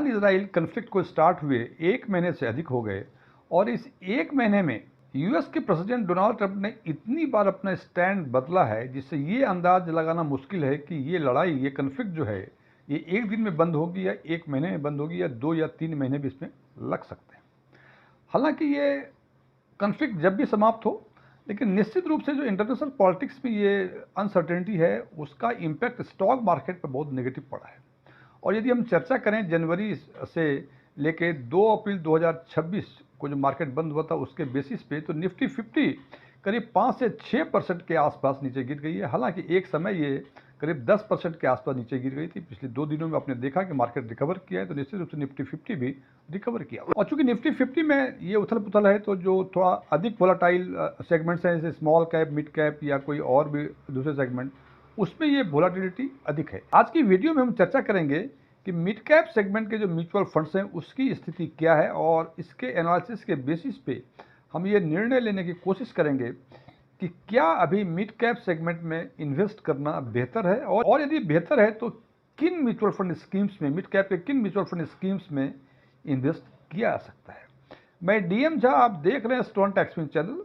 Israel conflict को start हुए 1 महीने से अधिक हो गए और इस 1 महीने में यूएस के प्रेसिडेंट डोनाल्ड ट्रंप ने इतनी बार अपना स्टैंड बदला है जिससे ये अंदाज लगाना मुश्किल है कि ये लड़ाई, ये कन्फ्लिक्ट जो है, ये एक दिन में बंद होगी या 1 महीने में बंद होगी या 2 या 3 महीने भी इसमें लग सकते हैं। हालांकि ये कन्फ्लिक्ट जब भी समाप्त हो, लेकिन निश्चित रूप से जो इंटरनेशनल पॉलिटिक्स में ये अनसर्टेनिटी है उसका इम्पैक्ट स्टॉक मार्केट पर बहुत नेगेटिव पड़ा है। और यदि हम चर्चा करें जनवरी से लेके 2 अप्रैल 2026 को जो मार्केट बंद हुआ था उसके बेसिस पे, तो निफ्टी 50 करीब 5 से 6% के आसपास नीचे गिर गई है। हालांकि एक समय ये करीब 10% के आसपास नीचे गिर गई थी। पिछले 2 दिनों में आपने देखा कि मार्केट रिकवर किया है, तो निश्चित रूप से निफ्टी 50 भी रिकवर किया। और चूंकि निफ्टी 50 में ये उथल पुथल है, तो जो थोड़ा अधिक वोलाटाइल सेगमेंट्स हैं जैसे स्मॉल कैप, मिड कैप या कोई और भी दूसरे सेगमेंट, उसमें ये वोलाटिलिटी अधिक है। आज की वीडियो में हम चर्चा करेंगे कि मिड कैप सेगमेंट के जो म्यूचुअल फंड्स हैं उसकी स्थिति क्या है और इसके एनालिसिस के बेसिस पे हम ये निर्णय लेने की कोशिश करेंगे कि क्या अभी मिड कैप सेगमेंट में इन्वेस्ट करना बेहतर है, और यदि बेहतर है तो किन म्यूचुअल फंड स्कीम्स में, मिड कैप के किन म्यूचुअल फंड स्कीम्स में इन्वेस्ट किया जा सकता है। मैं डीएम झा, आप देख रहे हैं स्टोन टैक्सविन चैनल।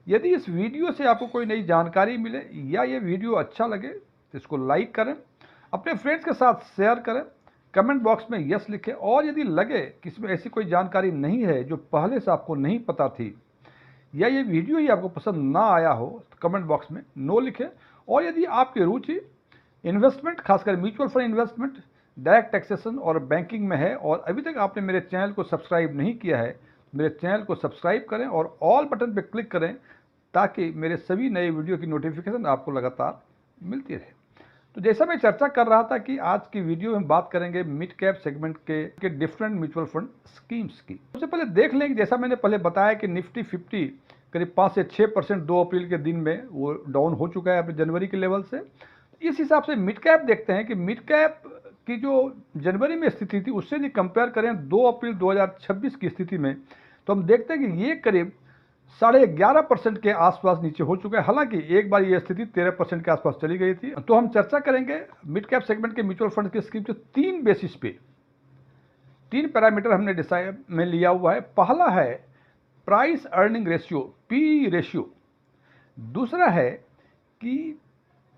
यदि इस वीडियो से आपको कोई नई जानकारी मिले या ये वीडियो अच्छा लगे तो इसको लाइक करें, अपने फ्रेंड्स के साथ शेयर करें, कमेंट बॉक्स में यस लिखें, और यदि लगे कि इसमें ऐसी कोई जानकारी नहीं है जो पहले से आपको नहीं पता थी या ये वीडियो ही आपको पसंद ना आया हो तो कमेंट बॉक्स में नो लिखें। और यदि आपकी रुचि इन्वेस्टमेंट, खासकर mutual fund investment, direct taxation और बैंकिंग में है और अभी तक आपने मेरे चैनल को सब्सक्राइब नहीं किया है, मेरे चैनल को सब्सक्राइब करें और ऑल बटन पर क्लिक करें ताकि मेरे सभी नए वीडियो की नोटिफिकेशन आपको लगातार मिलती रहे। तो जैसा मैं चर्चा कर रहा था कि आज की वीडियो में बात करेंगे मिड कैप सेगमेंट के डिफरेंट म्यूचुअल फंड स्कीम्स की। सबसे पहले देख लें कि जैसा मैंने पहले बताया कि निफ्टी 50 करीब 5 से 6% 2 अप्रैल के दिन में वो डाउन हो चुका है अपने जनवरी के लेवल से। इस हिसाब से मिड कैप देखते हैं कि मिड कैप की जो जनवरी में स्थिति थी उससे यदि कंपेयर करें 2 अप्रैल 2026 की स्थिति में, तो हम देखते हैं कि ये करीब 11.5% के आसपास नीचे हो चुका है। हालांकि एक बार ये स्थिति 13% के आसपास चली गई थी। तो हम चर्चा करेंगे मिड कैप सेगमेंट के म्यूचुअल फंड की स्कीम के 3 बेसिस पे, 3 पैरामीटर हमने डिसाइड में लिया हुआ है। पहला है price earning ratio, P ratio. दूसरा है कि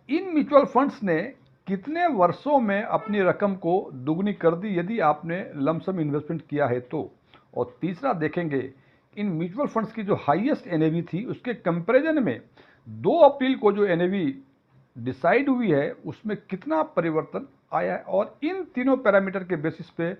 इन म्यूचुअल फंड्स ने कितने वर्षों में अपनी रकम को दुगनी कर दी यदि आपने लमसम इन्वेस्टमेंट किया है तो। और तीसरा देखेंगे इन म्यूचुअल फंड्स की जो हाईएस्ट एनएवी थी उसके कंपैरिजन में 2 अप्रैल को जो एनएवी डिसाइड हुई है उसमें कितना परिवर्तन आया है। और इन तीनों पैरामीटर के बेसिस पे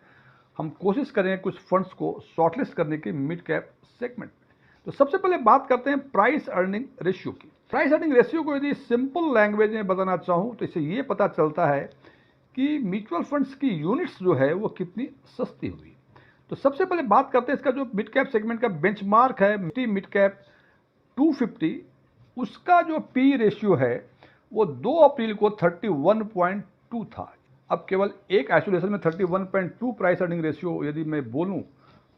हम कोशिश करेंगे कुछ फंड्स को शॉर्टलिस्ट करने की मिड कैप सेगमेंट में। तो सबसे पहले बात करते हैं प्राइस अर्निंग रेशियो की। प्राइस अर्निंग रेशियो को यदि सिंपल लैंग्वेज में बताना चाहूँ तो इससे ये पता चलता है कि म्यूचुअल फंड्स की यूनिट्स जो है वो कितनी सस्ती हुई। तो सबसे पहले बात करते हैं इसका जो मिड कैप सेगमेंट का बेंचमार्क है मिड कैप 250, उसका जो पी रेशियो है वो 2 अप्रैल को 31.2 था। अब केवल एक आइसोलेशन में 31.2 प्राइस अर्निंग रेशियो यदि मैं बोलूं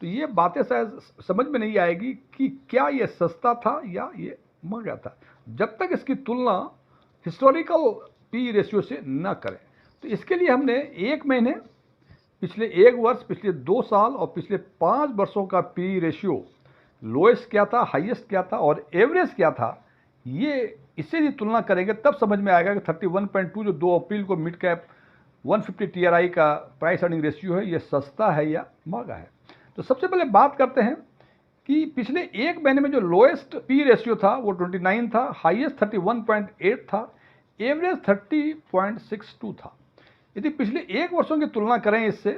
तो ये बातें शायद समझ में नहीं आएगी कि क्या ये सस्ता था या ये महंगा था, जब तक इसकी तुलना हिस्टोरिकल पी रेशियो से न करें। तो इसके लिए हमने 1 महीने, पिछले 1 वर्ष, पिछले 2 साल और पिछले 5 वर्षों का पी रेशियो, लोएस्ट क्या था, हाईएस्ट क्या था और एवरेज क्या था, ये इससे भी तुलना करेंगे तब समझ में आएगा कि 31.2 जो 2 अप्रैल को मिड कैप 150 टीआरआई का प्राइस अर्निंग रेशियो है ये सस्ता है या महंगा है। तो सबसे पहले बात करते हैं कि पिछले 1 महीने में जो लोएस्ट पी रेशियो था वो 29 था, हाईएस्ट 31.8 था, एवरेज 30.62 था। यदि पिछले 1 वर्षों की तुलना करें इससे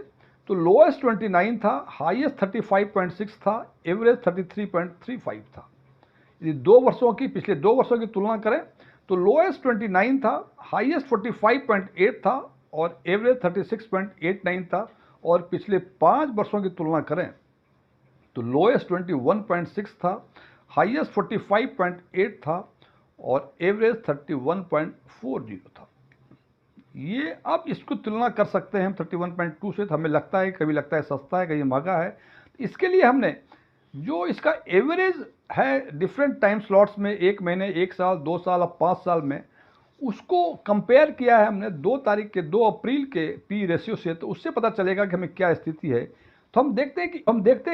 तो लोएस्ट 29 था, हाईएस्ट 35.6 था, एवरेज 33.35 था। यदि 2 वर्षों की, पिछले 2 वर्षों की तुलना करें तो लोएस्ट 29 था, हाईएस्ट 45.8 था और एवरेज 36.89 था। और पिछले 5 वर्षों की तुलना करें तो लोएस्ट 21.6 था, हाईएस्ट 45.8 था और एवरेज 31.40 था। ये अब इसको तुलना कर सकते हैं हम 31.2 से, तो हमें लगता है, कभी लगता है सस्ता है, कभी महंगा है। इसके लिए हमने जो इसका एवरेज है डिफरेंट टाइम स्लॉट्स में, 1 महीने, 1 साल, 2 साल और 5 साल में, उसको कंपेयर किया है हमने 2 अप्रैल के पी रेशियो से, तो उससे पता चलेगा कि हमें क्या स्थिति है। तो हम देखते हैं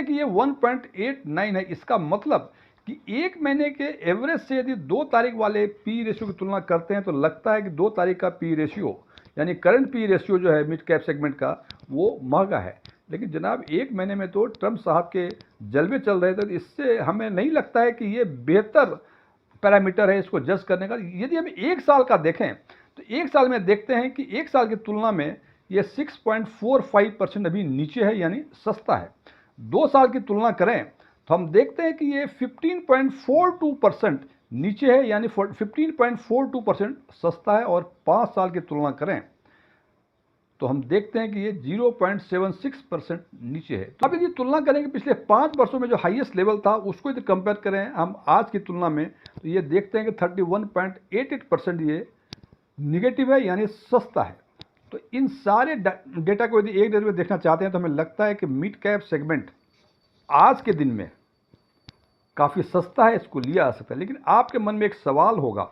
कि ये 1.89 है। इसका मतलब कि एक महीने के एवरेज से यदि 2 तारीख वाले पी रेशियो की तुलना करते हैं तो लगता है कि 2 तारीख का पी रेशियो यानी करंट पी रेशियो जो है मिड कैप सेगमेंट का वो महंगा है। लेकिन जनाब एक महीने में तो ट्रम्प साहब के जलवे चल रहे थे, तो इससे हमें नहीं लगता है कि ये बेहतर पैरामीटर है इसको जज करने का। यदि हम एक साल का देखें तो एक साल में देखते हैं कि एक साल की तुलना में ये 6.45% अभी नीचे है, यानी सस्ता है। 2 साल की तुलना करें तो हम देखते हैं कि ये 15.42% नीचे है, यानी 15.42% सस्ता है। और 5 साल की तुलना करें तो हम देखते हैं कि ये 0.76% नीचे है। तो अब यदि तुलना करें कि पिछले 5 वर्षों में जो हाईएस्ट लेवल था उसको यदि कंपेयर करें हम आज की तुलना में, तो ये देखते हैं कि 31.88% ये निगेटिव है, यानी सस्ता है। तो इन सारे डेटा को यदि एक नज़र में देखना चाहते हैं तो हमें लगता है कि मिड कैप सेगमेंट आज के दिन में काफ़ी सस्ता है, इसको लिया जा सकता है। लेकिन आपके मन में एक सवाल होगा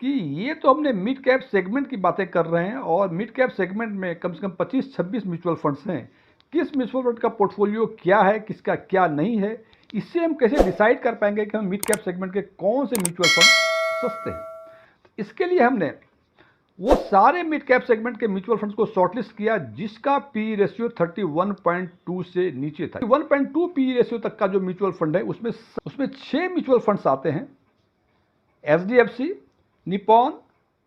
कि ये तो हमने मिड कैप सेगमेंट की बातें कर रहे हैं और मिड कैप सेगमेंट में कम से कम 25-26 म्यूचुअल फंड्स हैं। किस म्यूचुअल फंड का पोर्टफोलियो क्या है, किसका क्या नहीं है, इससे हम कैसे डिसाइड कर पाएंगे कि हम मिड कैप सेगमेंट के कौन से म्यूचुअल फंड सस्ते हैं। तो इसके लिए हमने वो सारे मिड कैप सेगमेंट के म्यूचुअल फंड्स को शॉर्टलिस्ट किया जिसका पी रेशियो 31.2 से नीचे था। 1.2 पी रेशियो तक का जो म्यूचुअल फंड है उसमें 6 म्यूचुअल फंड्स आते हैं, एचडीएफसी, निपॉन,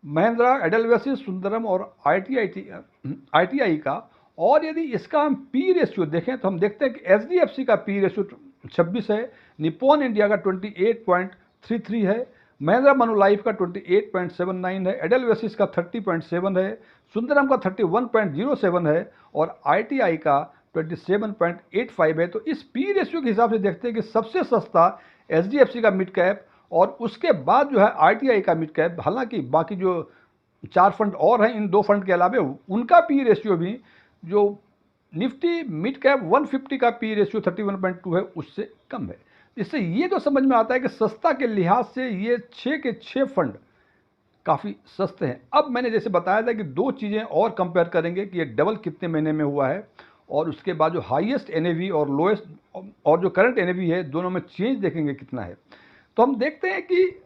महिंद्रा, एडेलवेसिस, सुंदरम और आईटीआई का। और यदि इसका हम पी रेशियो देखें तो हम देखते हैं कि एचडीएफसी का पी रेशियो 26 है, निपॉन इंडिया का 28.33 है, महिंद्रा मनुलाइफ का 28.79 है, एडेलवेसिस का 30.7 है, सुंदरम का 31.07 है और आईटीआई का 27.85 है। तो इस पी रेशियो के हिसाब से देखते हैं कि सबसे सस्ता एचडीएफसी का मिड कैप और उसके बाद जो है आईटीआई का मिड कैप। हालांकि बाकी जो 4 फंड और हैं इन 2 फंड के अलावा उनका पी रेशियो भी जो निफ्टी मिड कैप 150 का पी रेशियो 31.2 है उससे कम है। इससे ये तो समझ में आता है कि सस्ता के लिहाज से ये 6 के 6 फंड काफ़ी सस्ते हैं। अब मैंने जैसे बताया था कि 2 चीज़ें और कंपेयर करेंगे कि ये डबल कितने महीने में हुआ है और उसके बाद जो हाईएस्ट एनएवी और लोएस्ट और जो करंट एनएवी है दोनों में चेंज देखेंगे कितना है। तो हम देखते हैं कि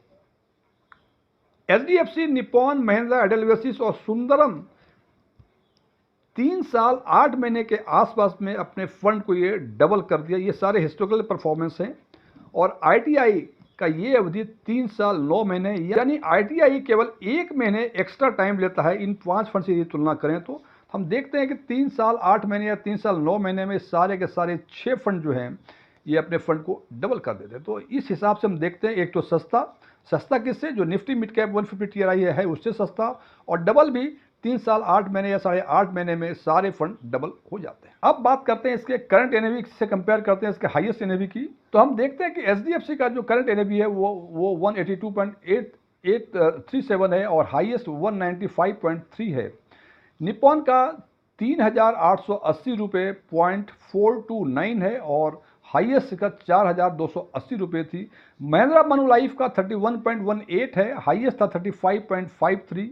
एचडीएफसी, निपॉन, महिंद्रा, एडेलवेसिस और सुंदरम 3 साल 8 महीने के आसपास में अपने फंड को ये डबल कर दिया। ये सारे हिस्टोरिकल परफॉर्मेंस हैं। और आईटीआई का ये अवधि 3 साल 9 महीने, यानी आईटीआई केवल 1 महीने एक्स्ट्रा टाइम लेता है इन 5 फंड से यदि तुलना करें तो। हम देखते हैं कि 3 साल 8 महीने या 3 साल 9 महीने में सारे के सारे 6 फंड जो हैं ये अपने फंड को डबल कर देते हैं। तो इस हिसाब से हम देखते हैं एक तो सस्ता किससे, जो निफ्टी मिड कैप 150 टीआरआई है उससे सस्ता, और डबल भी 3 साल 8 महीने या 8.5 महीने में सारे फंड डबल हो जाते हैं। अब बात करते हैं इसके करंट एनएवी से कंपेयर करते हैं इसके हाईएस्ट एनएवी की। तो हम देखते हैं कि एचडीएफसी का जो करंट एनएवी है वो 182.837 है और हाईएस्ट 195.3 है। निपॉन का 3,880 रुपये 0.429 है और हाईएस्ट का 4,280 रुपये थी। महिंद्रा मनुलाइफ का 31.18 है, हाईएस्ट था 35.53।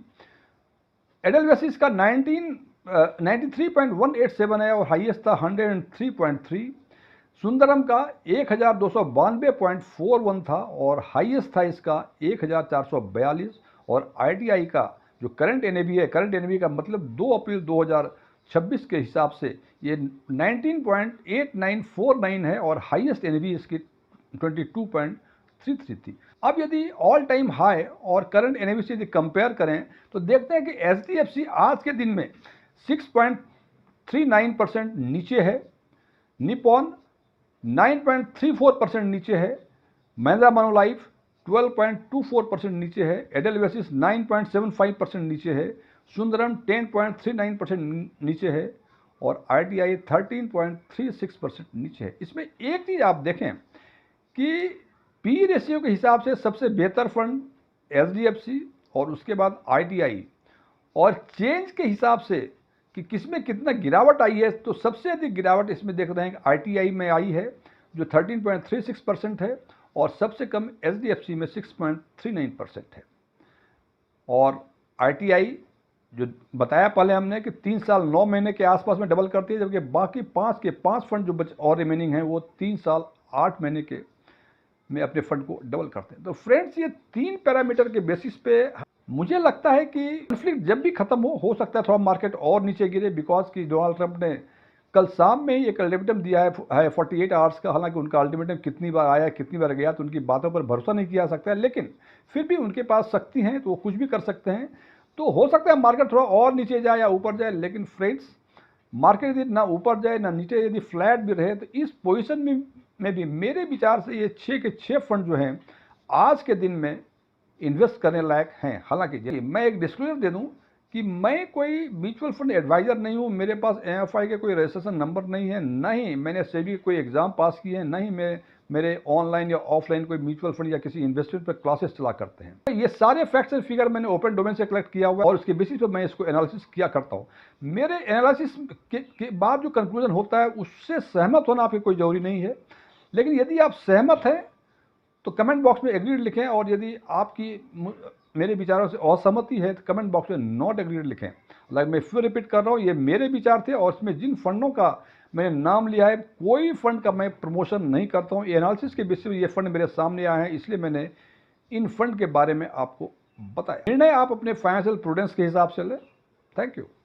एडेलवेसिस का 93.187 है और हाईएस्ट था 103.3। सुंदरम का 1,292.41 था और हाईएस्ट था इसका 1,442। और आईटीआई का जो करंट एनएवी है, करंट एनएवी का मतलब 2 अप्रैल 2026 के हिसाब से ये 19.8949 है और हाईएस्ट एनएवी इसकी 22.33 थी। अब यदि ऑल टाइम हाई और करंट एनएवी से यदि कंपेयर करें तो देखते हैं कि एचडीएफसी आज के दिन में 6.39% नीचे है, निपॉन 9.34% नीचे है, महिंद्रा मनुलाइफ 12.24% नीचे है, एडेलवेसिस 9.75% नीचे है, सुंदरम 10.39% नीचे है और आईटीआई 13.36% नीचे है। इसमें एक चीज़ आप देखें कि पी रेशियो के हिसाब से सबसे बेहतर फंड एचडीएफसी और उसके बाद आईटीआई, और चेंज के हिसाब से कि किसमें कितना गिरावट आई है तो सबसे अधिक गिरावट इसमें देख रहे हैं कि आईटीआई में आई है जो 13.36% है और सबसे कम एचडीएफसी में 6.39% है। और ITI जो बताया पहले हमने कि 3 साल 9 महीने के आसपास में डबल करती है, जबकि बाकी 5 के 5 फंड जो बच और रिमेनिंग हैं वो 3 साल 8 महीने के में अपने फंड को डबल करते हैं। तो फ्रेंड्स, ये 3 पैरामीटर के बेसिस पे मुझे लगता है कि कॉन्फ्लिक्ट जब भी खत्म हो सकता है थोड़ा मार्केट और नीचे गिरे, बिकॉज कि डोनाल्ड ट्रंप ने कल शाम में ही एक अल्टीमेटम दिया है 48 आवर्स का। हालांकि उनका अल्टीमेटम कितनी बार आया कितनी बार गया तो उनकी बातों पर भरोसा नहीं किया जा सकता है, लेकिन फिर भी उनके पास शक्ति है तो वो कुछ भी कर सकते हैं। तो हो सकता है मार्केट थोड़ा और नीचे जाए या ऊपर जाए, लेकिन फ्रेंड्स, मार्केट यदि ना ऊपर जाए ना नीचे, यदि फ्लैट भी रहे तो इस पोजीशन में भी मेरे विचार से ये 6 के 6 फंड जो हैं आज के दिन में इन्वेस्ट करने लायक हैं। हालांकि मैं एक डिस्क्लोजर दे दूं कि मैं कोई म्यूचुअल फंड एडवाइजर नहीं हूं, मेरे पास MFI के कोई रजिस्ट्रेशन नंबर नहीं है, ना ही मैंने सेबी के कोई एग्जाम पास किए हैं, ना ही मेरे ऑनलाइन या ऑफलाइन कोई म्यूचुअल फंड या किसी इन्वेस्टमेंट पर क्लासेस चला करते हैं। तो ये सारे फैक्ट्स एंड फिगर मैंने ओपन डोमेन से कलेक्ट किया हुआ है और उसके बेसिस पर मैं इसको एनालिसिस किया करता हूँ। मेरे एनालिसिस के बाद जो कंक्लूजन होता है उससे सहमत होना आपकी कोई जरूरी नहीं है, लेकिन यदि आप सहमत हैं तो कमेंट बॉक्स में एग्रीड लिखें, और यदि आपकी मेरे विचारों से असहमति है तो कमेंट बॉक्स में नॉट एग्रीड लिखें। लाइक मैं फिर रिपीट कर रहा हूँ, ये मेरे विचार थे और इसमें जिन फंडों का मैंने नाम लिया है कोई फंड का मैं प्रमोशन नहीं करता हूँ। एनालिसिस के बेसिस पे ये फंड मेरे सामने आए हैं, इसलिए मैंने इन फंड के बारे में आपको बताया। निर्णय आप अपने फाइनेंशियल प्रूडेंस के हिसाब से लें। Thank you.